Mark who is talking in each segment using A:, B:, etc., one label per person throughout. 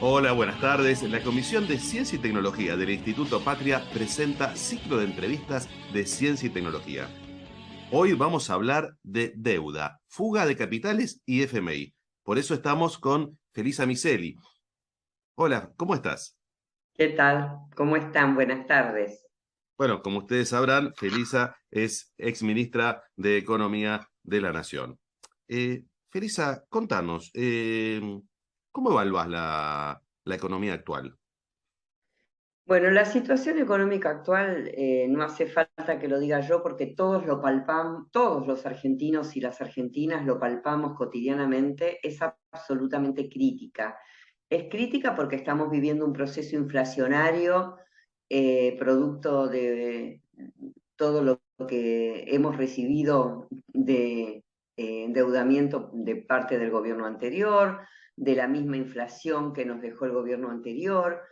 A: Hola, buenas tardes. La Comisión de Ciencia y Tecnología del Instituto Patria presenta ciclo de entrevistas de ciencia y tecnología. Hoy vamos a hablar de deuda, fuga de capitales y FMI. Por eso estamos con Felisa Miseli. Hola, ¿cómo estás?
B: ¿Qué tal? ¿Cómo están? Buenas tardes.
A: Bueno, como ustedes sabrán, Felisa es exministra de Economía de la Nación. Felisa, contanos, ¿cómo evalúas la economía actual?
B: Bueno, la situación económica actual no hace falta que lo diga yo porque todos lo palpamos, todos los argentinos y las argentinas lo palpamos cotidianamente, es absolutamente crítica. Es crítica porque estamos viviendo un proceso inflacionario producto de todo lo que hemos recibido de endeudamiento de parte del gobierno anterior, de la misma inflación que nos dejó el gobierno anterior,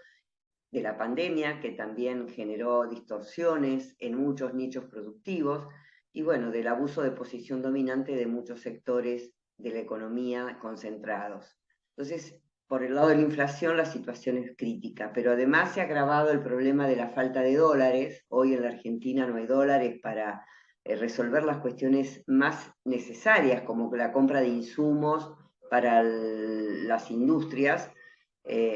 B: de la pandemia, que también generó distorsiones en muchos nichos productivos, y bueno, del abuso de posición dominante de muchos sectores de la economía concentrados. Entonces, por el lado de la inflación, la situación es crítica, pero además se ha agravado el problema de la falta de dólares. Hoy en la Argentina no hay dólares para resolver las cuestiones más necesarias, como la compra de insumos para las industrias.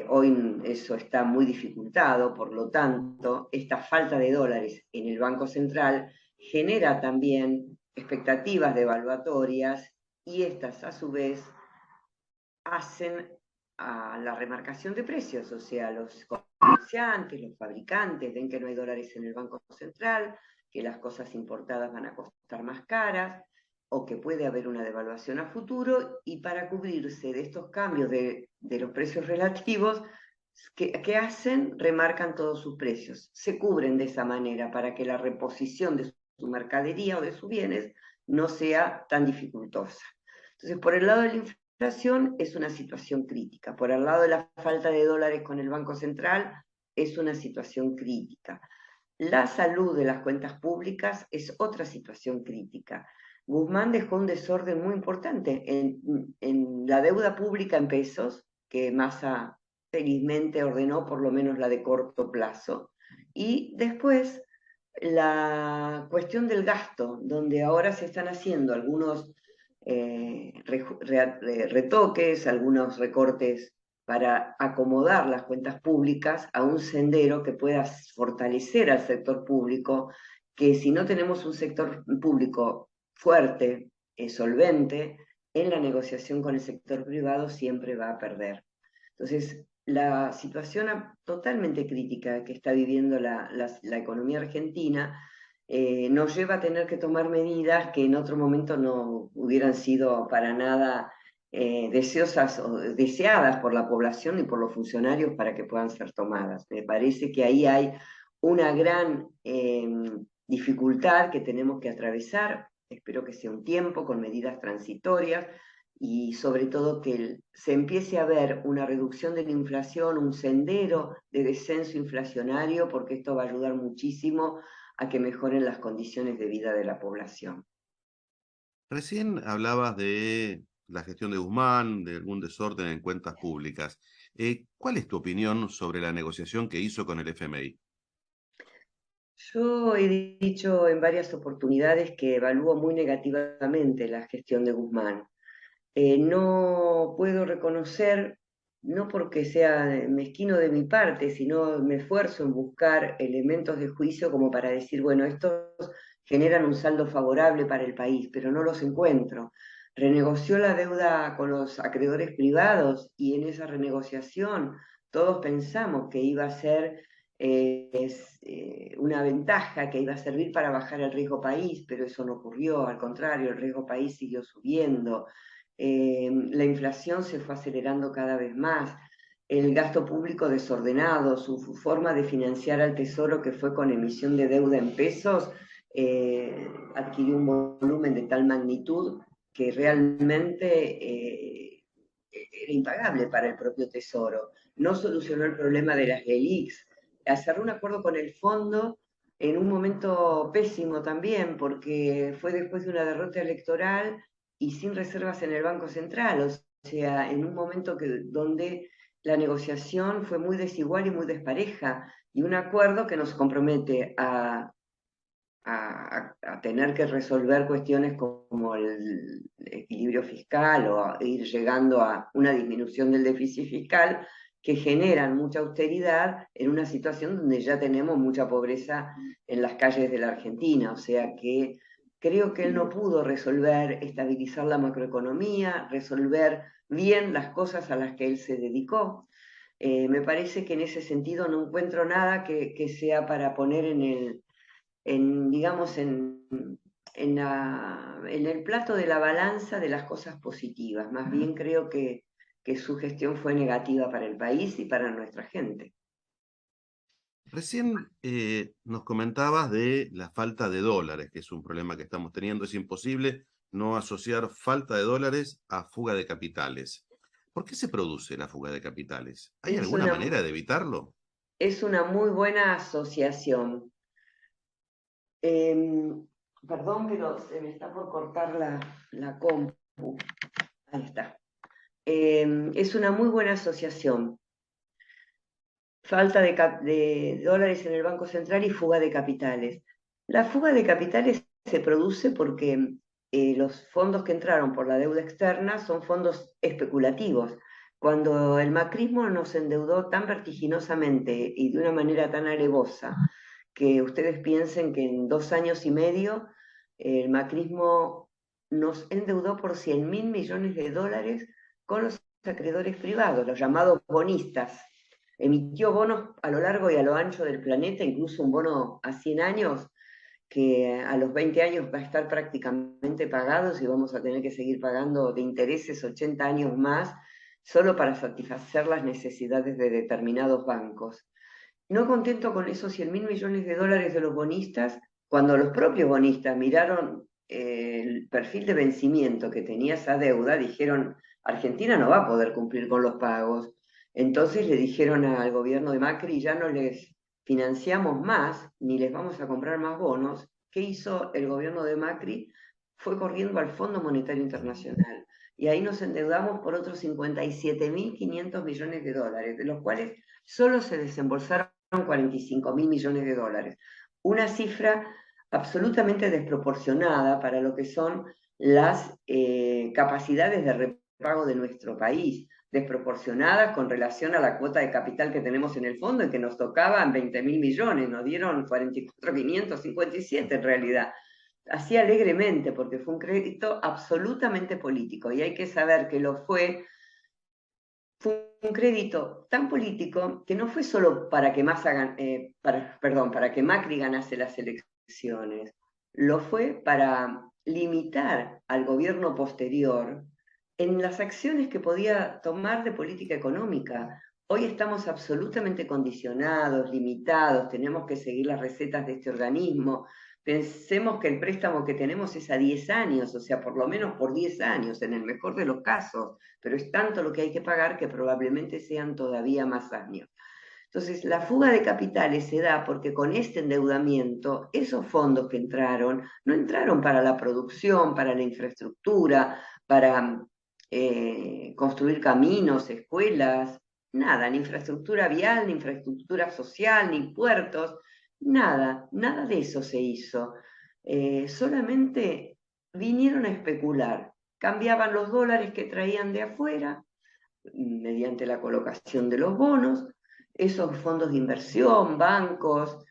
B: Hoy eso está muy dificultado, por lo tanto, esta falta de dólares en el Banco Central genera también expectativas devaluatorias y estas a su vez hacen a la remarcación de precios, o sea, los comerciantes, los fabricantes ven que no hay dólares en el Banco Central, que las cosas importadas van a costar más caras o que puede haber una devaluación a futuro, y para cubrirse de estos cambios de los precios relativos, ¿qué hacen? Remarcan todos sus precios, se cubren de esa manera para que la reposición de su mercadería o de sus bienes no sea tan dificultosa. Entonces, por el lado de la inflación es una situación crítica, por el lado de la falta de dólares con el Banco Central es una situación crítica. La salud de las cuentas públicas es otra situación crítica. Guzmán dejó un desorden muy importante en la deuda pública en pesos, que Massa felizmente ordenó por lo menos la de corto plazo, y después la cuestión del gasto, donde ahora se están haciendo algunos retoques, algunos recortes para acomodar las cuentas públicas a un sendero que pueda fortalecer al sector público, que si no tenemos un sector público fuerte, solvente, en la negociación con el sector privado siempre va a perder. Entonces, la situación totalmente crítica que está viviendo la economía argentina nos lleva a tener que tomar medidas que en otro momento no hubieran sido para nada deseosas o deseadas por la población y por los funcionarios para que puedan ser tomadas. Me parece que ahí hay una gran dificultad que tenemos que atravesar. Espero que sea un tiempo con medidas transitorias y sobre todo que se empiece a ver una reducción de la inflación, un sendero de descenso inflacionario, porque esto va a ayudar muchísimo a que mejoren las condiciones de vida de la población.
A: Recién hablabas de la gestión de Guzmán, de algún desorden en cuentas públicas. ¿Cuál es tu opinión sobre la negociación que hizo con el FMI?
B: Yo he dicho en varias oportunidades que evalúo muy negativamente la gestión de Guzmán. No puedo reconocer, no porque sea mezquino de mi parte, sino me esfuerzo en buscar elementos de juicio como para decir, bueno, estos generan un saldo favorable para el país, pero no los encuentro. Renegoció la deuda con los acreedores privados y en esa renegociación todos pensamos que iba a ser una ventaja, que iba a servir para bajar el riesgo país, pero eso no ocurrió, al contrario, el riesgo país siguió subiendo. La inflación se fue acelerando cada vez más, el gasto público desordenado, su forma de financiar al Tesoro, que fue con emisión de deuda en pesos, adquirió un volumen de tal magnitud que realmente era impagable para el propio Tesoro. No solucionó el problema de las LELIQs, cerró un acuerdo con el fondo en un momento pésimo también, porque fue después de una derrota electoral y sin reservas en el Banco Central, o sea, en un momento donde la negociación fue muy desigual y muy despareja, y un acuerdo que nos compromete a tener que resolver cuestiones como el equilibrio fiscal o a ir llegando a una disminución del déficit fiscal, que generan mucha austeridad en una situación donde ya tenemos mucha pobreza en las calles de la Argentina. O sea que creo que él no pudo resolver, estabilizar la macroeconomía, resolver bien las cosas a las que él se dedicó. Me parece que en ese sentido no encuentro nada que sea para poner digamos, en el plato de la balanza de las cosas positivas. Más bien creo que su gestión fue negativa para el país y para nuestra gente.
A: Recién nos comentabas de la falta de dólares, que es un problema que estamos teniendo. Es imposible no asociar falta de dólares a fuga de capitales. ¿Por qué se produce la fuga de capitales? ¿Hay
B: Es
A: alguna
B: una,
A: manera de evitarlo?
B: es una muy buena asociación. Perdón, pero se me está por cortar la compu. Ahí está. Es una muy buena asociación. Falta de dólares en el Banco Central y fuga de capitales. La fuga de capitales se produce porque los fondos que entraron por la deuda externa son fondos especulativos. Cuando el macrismo nos endeudó tan vertiginosamente y de una manera tan alevosa, que ustedes piensen que en 2 años y medio el macrismo nos endeudó por 100.000 millones de dólares con los acreedores privados, los llamados bonistas. Emitió bonos a lo largo y a lo ancho del planeta, incluso un bono a 100 años, que a los 20 años va a estar prácticamente pagado y vamos a tener que seguir pagando de intereses 80 años más, solo para satisfacer las necesidades de determinados bancos. No contento con esos 100.000 millones de dólares de los bonistas, cuando los propios bonistas miraron el perfil de vencimiento que tenía esa deuda, dijeron, Argentina no va a poder cumplir con los pagos. Entonces le dijeron al gobierno de Macri, ya no les financiamos más, ni les vamos a comprar más bonos. ¿Qué hizo el gobierno de Macri? Fue corriendo al Fondo Monetario Internacional. Y ahí nos endeudamos por otros 57.500 millones de dólares, de los cuales solo se desembolsaron 45.000 millones de dólares. Una cifra absolutamente desproporcionada para lo que son las capacidades de repago de nuestro país, desproporcionadas con relación a la cuota de capital que tenemos en el fondo, en que nos tocaban 20.000 millones, nos dieron 44.557 en realidad. Así alegremente, porque fue un crédito absolutamente político, y hay que saber que lo fue un crédito tan político que no fue solo para que para que Macri ganase las elecciones, lo fue para limitar al gobierno posterior en las acciones que podía tomar de política económica. Hoy estamos absolutamente condicionados, limitados, tenemos que seguir las recetas de este organismo. Pensemos que el préstamo que tenemos es a 10 años, o sea, por lo menos por 10 años, en el mejor de los casos, pero es tanto lo que hay que pagar que probablemente sean todavía más años. Entonces, la fuga de capitales se da porque con este endeudamiento, esos fondos que entraron, no entraron para la producción, para la infraestructura, para construir caminos, escuelas, nada, ni infraestructura vial, ni infraestructura social, ni puertos, nada, nada de eso se hizo. Solamente vinieron a especular, cambiaban los dólares que traían de afuera mediante la colocación de los bonos, esos fondos de inversión, bancos,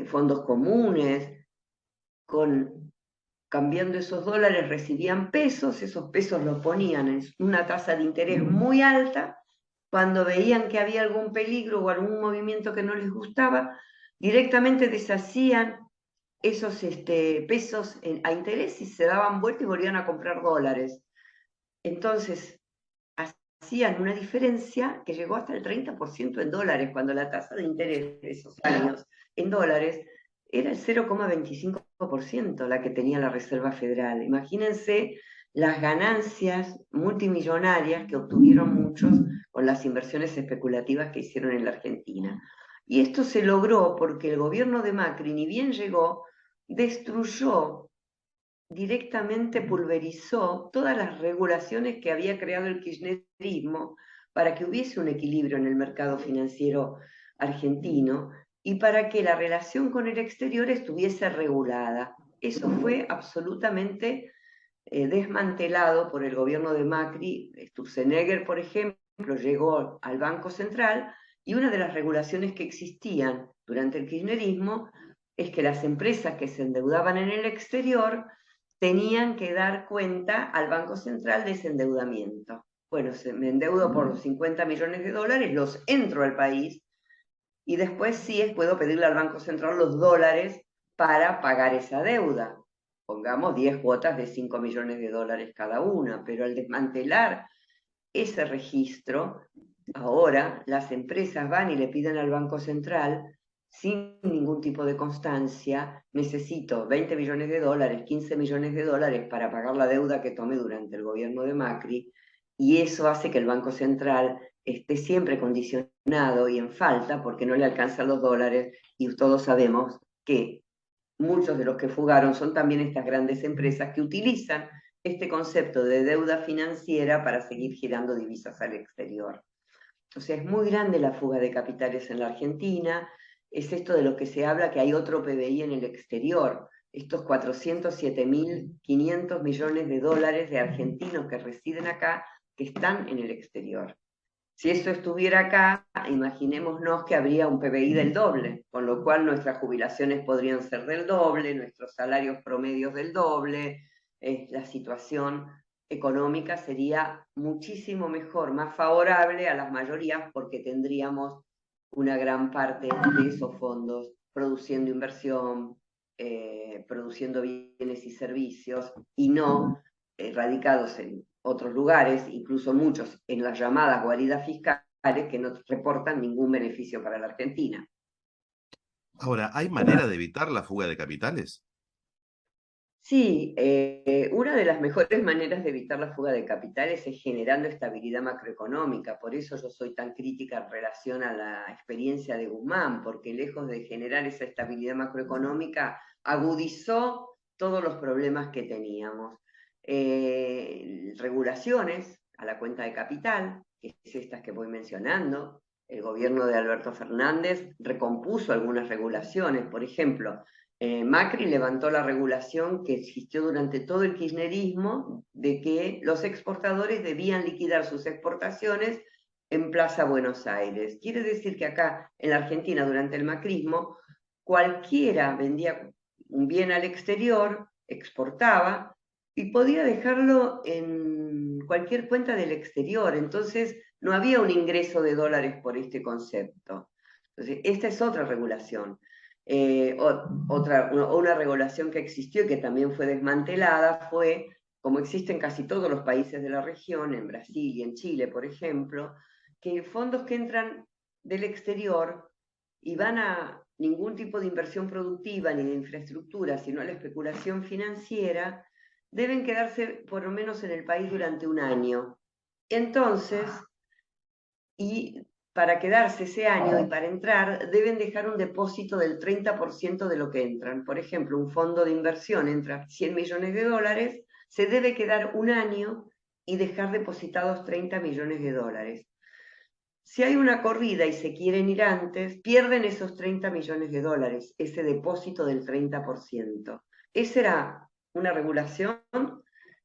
B: fondos comunes, cambiando esos dólares recibían pesos, esos pesos los ponían en una tasa de interés muy alta. Cuando veían que había algún peligro o algún movimiento que no les gustaba, directamente deshacían esos pesos a interés y se daban vuelta y volvían a comprar dólares. Entonces, hacían una diferencia que llegó hasta el 30% en dólares, cuando la tasa de interés de esos años en dólares era el 0,25% la que tenía la Reserva Federal. Imagínense las ganancias multimillonarias que obtuvieron muchos con las inversiones especulativas que hicieron en la Argentina. Y esto se logró porque el gobierno de Macri, ni bien llegó, destruyó, directamente pulverizó todas las regulaciones que había creado el kirchnerismo para que hubiese un equilibrio en el mercado financiero argentino y para que la relación con el exterior estuviese regulada. Eso fue absolutamente desmantelado por el gobierno de Macri. Sturzenegger, por ejemplo, llegó al Banco Central y una de las regulaciones que existían durante el kirchnerismo es que las empresas que se endeudaban en el exterior tenían que dar cuenta al Banco Central de ese endeudamiento. Bueno, me endeudo por 50 millones de dólares, los entro al país y después sí puedo pedirle al Banco Central los dólares para pagar esa deuda. Pongamos 10 cuotas de 5 millones de dólares cada una, pero al desmantelar ese registro, ahora las empresas van y le piden al Banco Central, sin ningún tipo de constancia, necesito 20 millones de dólares, 15 millones de dólares para pagar la deuda que tomé durante el gobierno de Macri, y eso hace que el Banco Central esté siempre condicionado y en falta porque no le alcanzan los dólares, y todos sabemos que muchos de los que fugaron son también estas grandes empresas que utilizan este concepto de deuda financiera para seguir girando divisas al exterior. O sea, es muy grande la fuga de capitales en la Argentina, es esto de lo que se habla que hay otro PBI en el exterior, estos 407.500 millones de dólares de argentinos que residen acá, que están en el exterior. Si eso estuviera acá, imaginémonos que habría un PBI del doble, con lo cual nuestras jubilaciones podrían ser del doble, nuestros salarios promedios del doble, la situación económica sería muchísimo mejor, más favorable a las mayorías porque tendríamos una gran parte de esos fondos produciendo inversión, produciendo bienes y servicios y no radicados en otros lugares, incluso muchos en las llamadas guaridas fiscales que no reportan ningún beneficio para la Argentina.
A: Ahora, ¿hay manera de evitar la fuga de capitales?
B: Sí, una de las mejores maneras de evitar la fuga de capitales es generando estabilidad macroeconómica. Por eso yo soy tan crítica en relación a la experiencia de Guzmán, porque lejos de generar esa estabilidad macroeconómica, agudizó todos los problemas que teníamos. Regulaciones a la cuenta de capital, que es estas que voy mencionando. El gobierno de Alberto Fernández recompuso algunas regulaciones, por ejemplo, Macri levantó la regulación que existió durante todo el kirchnerismo de que los exportadores debían liquidar sus exportaciones en Plaza Buenos Aires. Quiere decir que acá en la Argentina durante el macrismo cualquiera vendía un bien al exterior, exportaba y podía dejarlo en cualquier cuenta del exterior. Entonces no había un ingreso de dólares por este concepto. Entonces, esta es otra regulación. Una regulación que existió y que también fue desmantelada fue, como existe en casi todos los países de la región, en Brasil y en Chile, por ejemplo, que fondos que entran del exterior y van a ningún tipo de inversión productiva ni de infraestructura, sino a la especulación financiera, deben quedarse por lo menos en el país durante un año. Entonces, y para quedarse ese año y para entrar deben dejar un depósito del 30% de lo que entran. Por ejemplo, un fondo de inversión entra 100 millones de dólares, se debe quedar un año y dejar depositados 30 millones de dólares. Si hay una corrida y se quieren ir antes, pierden esos 30 millones de dólares, ese depósito del 30%. Esa era una regulación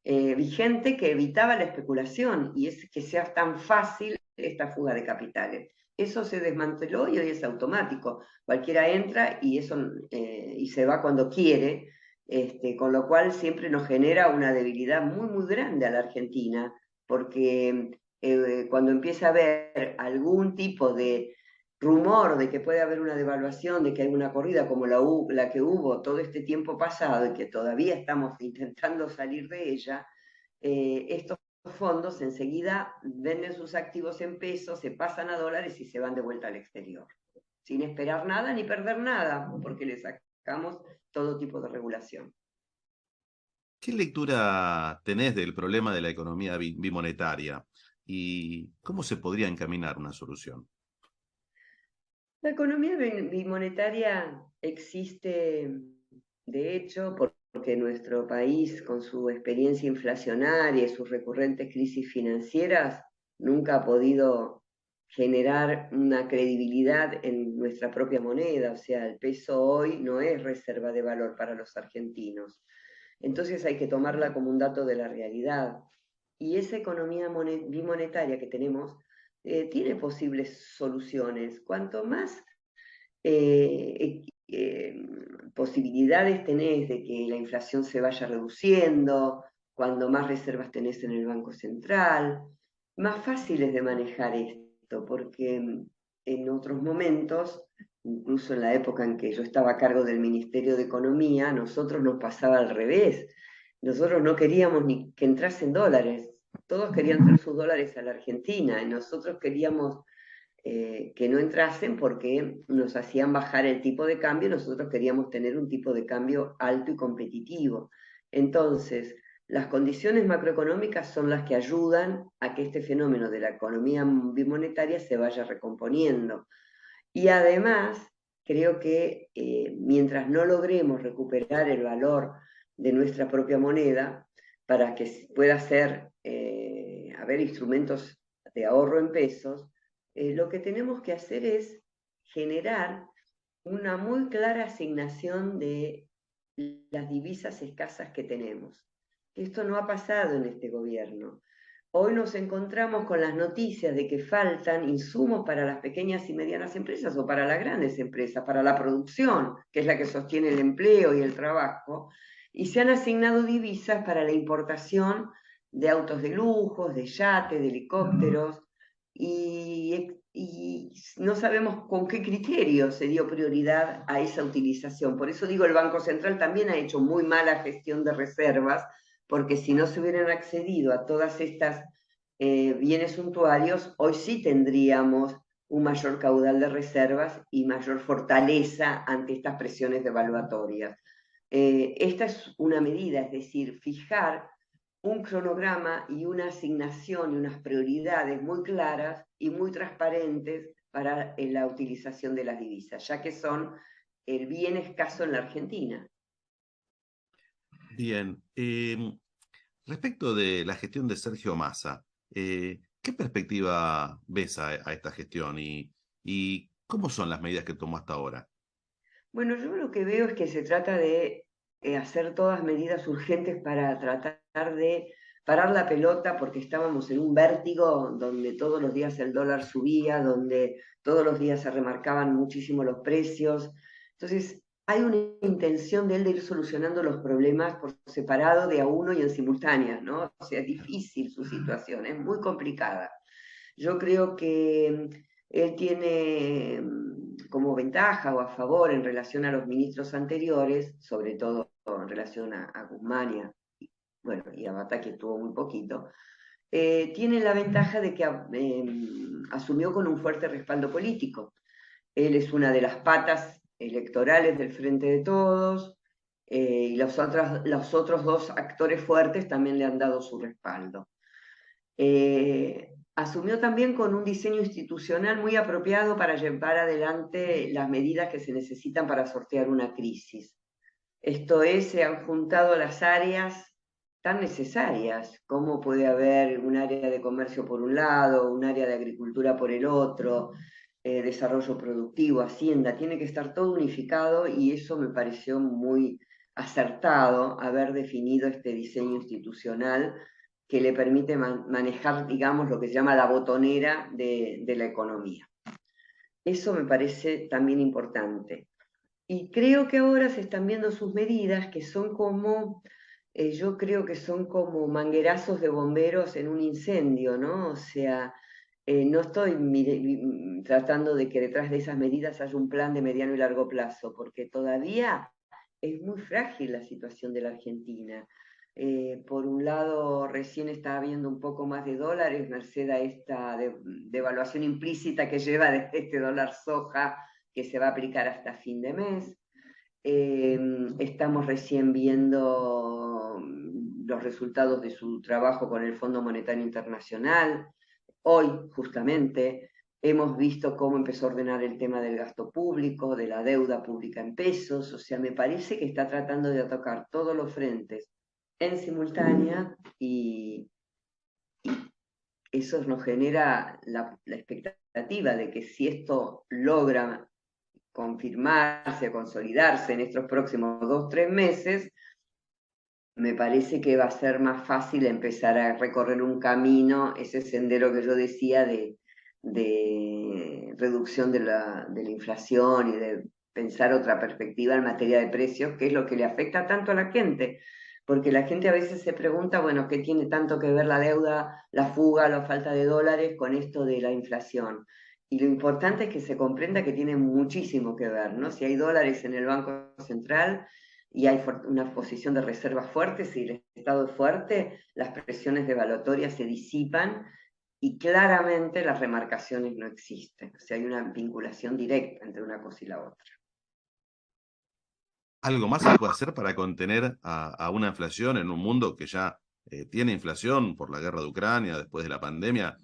B: vigente que evitaba la especulación y es que sea tan fácil esta fuga de capitales. Eso se desmanteló y hoy es automático. Cualquiera entra y, y se va cuando quiere, con lo cual siempre nos genera una debilidad muy, muy grande a la Argentina, porque cuando empieza a haber algún tipo de rumor de que puede haber una devaluación, de que hay una corrida como la que hubo todo este tiempo pasado y que todavía estamos intentando salir de ella, estos fondos enseguida venden sus activos en pesos, se pasan a dólares y se van de vuelta al exterior, sin esperar nada ni perder nada, porque le sacamos todo tipo de regulación.
A: ¿Qué lectura tenés del problema de la economía bimonetaria y cómo se podría encaminar una solución?
B: La economía bimonetaria existe, de hecho, porque nuestro país, con su experiencia inflacionaria y sus recurrentes crisis financieras, nunca ha podido generar una credibilidad en nuestra propia moneda, o sea, el peso hoy no es reserva de valor para los argentinos. Entonces hay que tomarla como un dato de la realidad. Y esa economía bimonetaria que tenemos tiene posibles soluciones. Cuanto más posibilidades tenés de que la inflación se vaya reduciendo, cuando más reservas tenés en el Banco Central, más fácil es de manejar esto, porque en otros momentos, incluso en la época en que yo estaba a cargo del Ministerio de Economía, nosotros nos pasaba al revés. Nosotros no queríamos ni que entrasen dólares, todos querían traer sus dólares a la Argentina y nosotros queríamos que no entrasen porque nos hacían bajar el tipo de cambio, nosotros queríamos tener un tipo de cambio alto y competitivo. Entonces, las condiciones macroeconómicas son las que ayudan a que este fenómeno de la economía bimonetaria se vaya recomponiendo. Y además, creo que mientras no logremos recuperar el valor de nuestra propia moneda, para que pueda haber instrumentos de ahorro en pesos, lo que tenemos que hacer es generar una muy clara asignación de las divisas escasas que tenemos. Esto no ha pasado en este gobierno. Hoy nos encontramos con las noticias de que faltan insumos para las pequeñas y medianas empresas o para las grandes empresas, para la producción, que es la que sostiene el empleo y el trabajo, y se han asignado divisas para la importación de autos de lujo, de yates, de helicópteros, y no sabemos con qué criterio se dio prioridad a esa utilización. Por eso digo, el Banco Central también ha hecho muy mala gestión de reservas, porque si no se hubieran accedido a todas estas bienes suntuarios, hoy sí tendríamos un mayor caudal de reservas y mayor fortaleza ante estas presiones devaluatorias. Esta es una medida, es decir, fijar un cronograma y una asignación y unas prioridades muy claras y muy transparentes para la utilización de las divisas, ya que son el bien escaso en la Argentina.
A: Bien. Respecto de la gestión de Sergio Massa, ¿qué perspectiva ves a esta gestión y cómo son las medidas que tomó hasta ahora?
B: Bueno, yo lo que veo es que se trata de hacer todas medidas urgentes para tratar de parar la pelota porque estábamos en un vértigo donde todos los días el dólar subía, donde todos los días se remarcaban muchísimo los precios. Entonces, hay una intención de él de ir solucionando los problemas por separado, de a uno y en simultánea, ¿no? O sea, es difícil su situación, es muy complicada. Yo creo que él tiene como ventaja o a favor en relación a los ministros anteriores, sobre todo en relación a Guzmán bueno, y a Batá, que tuvo muy poquito, tiene la ventaja de que asumió con un fuerte respaldo político. Él es una de las patas electorales del Frente de Todos, y los otros dos actores fuertes también le han dado su respaldo. Asumió también con un diseño institucional muy apropiado para llevar adelante las medidas que se necesitan para sortear una crisis. Esto es, se han juntado las áreas tan necesarias, como puede haber un área de comercio por un lado, un área de agricultura por el otro, desarrollo productivo, hacienda, tiene que estar todo unificado y eso me pareció muy acertado haber definido este diseño institucional que le permite manejar, digamos, lo que se llama la botonera de la economía. Eso me parece también importante. Y creo que ahora se están viendo sus medidas que son como, yo creo que son como manguerazos de bomberos en un incendio, ¿no? O sea, no estoy tratando de que detrás de esas medidas haya un plan de mediano y largo plazo, porque todavía es muy frágil la situación de la Argentina. Por un lado, recién está habiendo un poco más de dólares, merced a esta devaluación implícita que lleva de este dólar soja que se va a aplicar hasta fin de mes. Estamos recién viendo los resultados de su trabajo con el Fondo Monetario Internacional. Hoy, justamente, hemos visto cómo empezó a ordenar el tema del gasto público, de la deuda pública en pesos. O sea, me parece que está tratando de atacar todos los frentes en simultánea y eso nos genera la expectativa de que si esto logra confirmarse, consolidarse en estos próximos 2, 3 meses, me parece que va a ser más fácil empezar a recorrer un camino, ese sendero que yo decía de reducción de la inflación y de pensar otra perspectiva en materia de precios, que es lo que le afecta tanto a la gente. Porque la gente a veces se pregunta, bueno, ¿qué tiene tanto que ver la deuda, la fuga, la falta de dólares con esto de la inflación? Y lo importante es que se comprenda que tiene muchísimo que ver, ¿no? Si hay dólares en el Banco Central y hay una posición de reservas fuerte, si el Estado es fuerte, las presiones devaluatorias se disipan y claramente las remarcaciones no existen. O sea, hay una vinculación directa entre una cosa y la otra.
A: ¿Algo más se puede hacer para contener a una inflación en un mundo que ya tiene inflación por la guerra de Ucrania, después de la pandemia?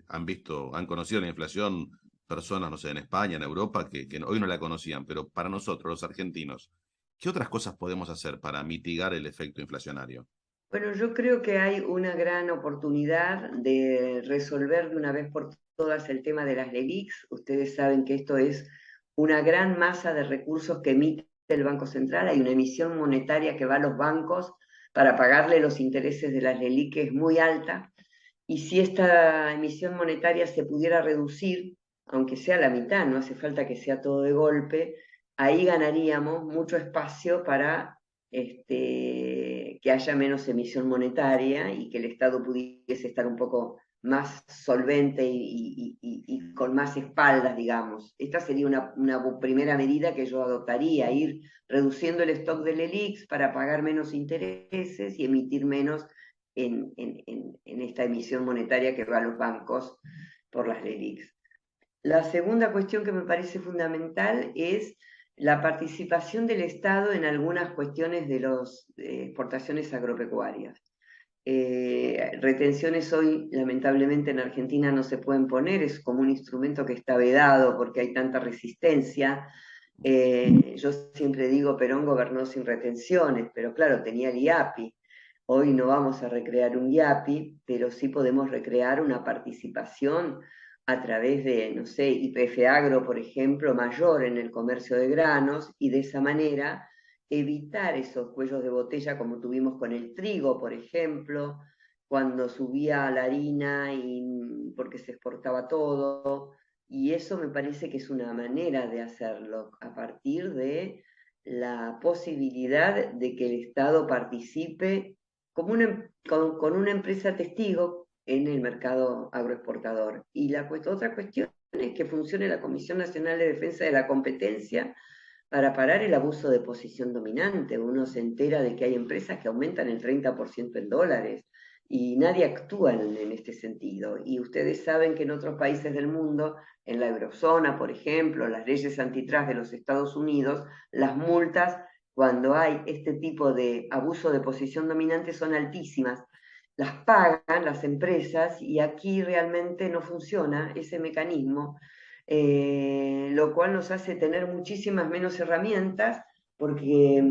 A: Han conocido la inflación personas, no sé, en España, en Europa, que hoy no la conocían, pero para nosotros, los argentinos, ¿qué otras cosas podemos hacer para mitigar el efecto inflacionario?
B: Bueno, yo creo que hay una gran oportunidad de resolver de una vez por todas el tema de las LELIQs. Ustedes saben que esto es una gran masa de recursos que emite el Banco Central. Hay una emisión monetaria que va a los bancos para pagarle los intereses de las LELIQ, que es muy alta. Y si esta emisión monetaria se pudiera reducir, aunque sea la mitad, no hace falta que sea todo de golpe, ahí ganaríamos mucho espacio para que haya menos emisión monetaria y que el Estado pudiese estar un poco más solvente y con más espaldas, digamos. Esta sería una primera medida que yo adoptaría, ir reduciendo el stock del ELIX para pagar menos intereses y emitir menos en esta emisión monetaria que va a los bancos por las LELIQs. La segunda cuestión que me parece fundamental es la participación del Estado en algunas cuestiones de las exportaciones agropecuarias. Retenciones hoy, lamentablemente, en Argentina no se pueden poner, es como un instrumento que está vedado porque hay tanta resistencia. Yo siempre digo, Perón gobernó sin retenciones, pero claro, tenía el IAPI. Hoy no vamos a recrear un IAPI, pero sí podemos recrear una participación a través de, no sé, YPF Agro, por ejemplo, mayor en el comercio de granos y de esa manera evitar esos cuellos de botella como tuvimos con el trigo, por ejemplo, cuando subía la harina y porque se exportaba todo. Y eso me parece que es una manera de hacerlo a partir de la posibilidad de que el Estado participe como con una empresa testigo en el mercado agroexportador. Y otra cuestión es que funcione la Comisión Nacional de Defensa de la Competencia para parar el abuso de posición dominante. Uno se entera de que hay empresas que aumentan el 30% en dólares y nadie actúa en este sentido. Y ustedes saben que en otros países del mundo, en la eurozona, por ejemplo, las leyes antitrust de los Estados Unidos, las multas cuando hay este tipo de abuso de posición dominante son altísimas. Las pagan las empresas y aquí realmente no funciona ese mecanismo, lo cual nos hace tener muchísimas menos herramientas porque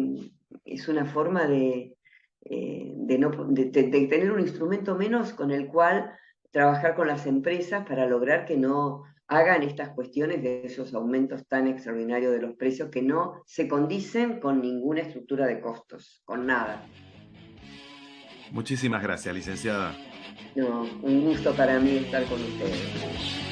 B: es una forma de tener un instrumento menos con el cual trabajar con las empresas para lograr que no hagan estas cuestiones de esos aumentos tan extraordinarios de los precios que no se condicen con ninguna estructura de costos, con nada.
A: Muchísimas gracias, licenciada.
B: No, un gusto para mí estar con ustedes.